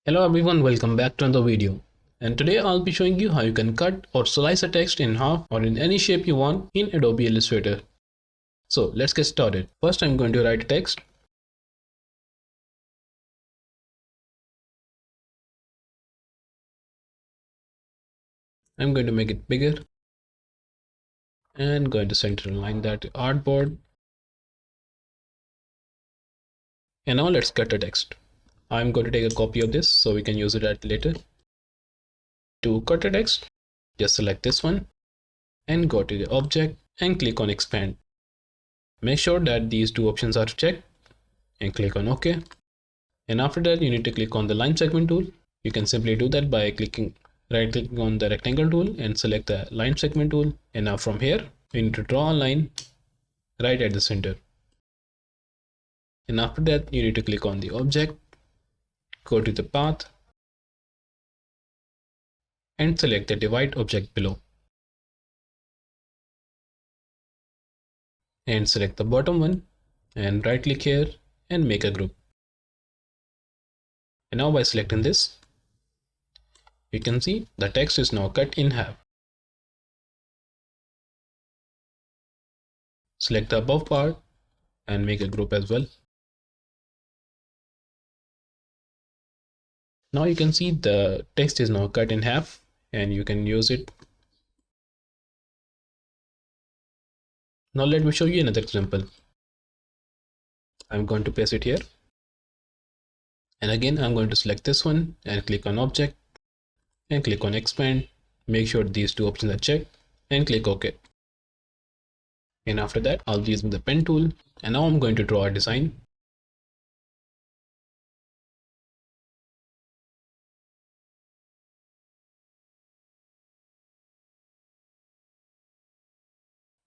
Hello everyone, welcome back to another video. And today I'll be showing you how you can cut or slice a text in half or in any shape you want in Adobe Illustrator. So let's get started. First I'm going to write a text. I'm going to make it bigger and going to center align that to artboard. And now let's cut the text. I'm going to take a copy of this so we can use it at later. To cut the text, just select this one and go to the object and click on expand. Make sure that these two options are checked and click on OK. And after that you need to click on the line segment tool. You can simply do that by right clicking on the rectangle tool and select the line segment tool. And now from here we need to draw a line right at the center. And after that you need to click on the object, go to the path and select the divide object below. And select the bottom one and right click here and make a group. And now by selecting this, you can see the text is now cut in half. Select the above part and make a group as well. Now you can see the text is now cut in half and you can use it. Now let me show you another example. I'm going to paste it here. And again, I'm going to select this one and click on object and click on expand. Make sure these two options are checked and click OK. And after that, I'll be using the pen tool. And now I'm going to draw a design.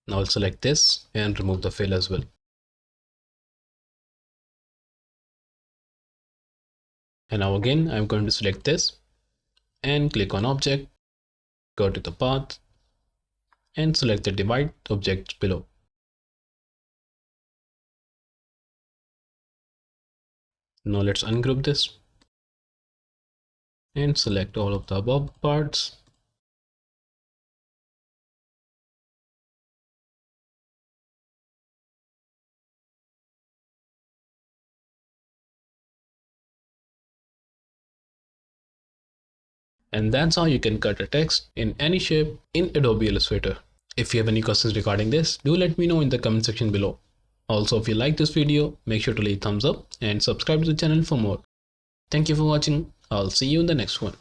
Now I'll select this and remove the fill as well. And now again, I'm going to select this and click on object, go to the path and select the divide object below. Now let's ungroup this and select all of the above parts. And that's how you can cut a text in any shape in Adobe Illustrator. If you have any questions regarding this, do let me know in the comment section below. Also, if you like this video, make sure to leave a thumbs up and subscribe to the channel for more. Thank you for watching. I'll see you in the next one.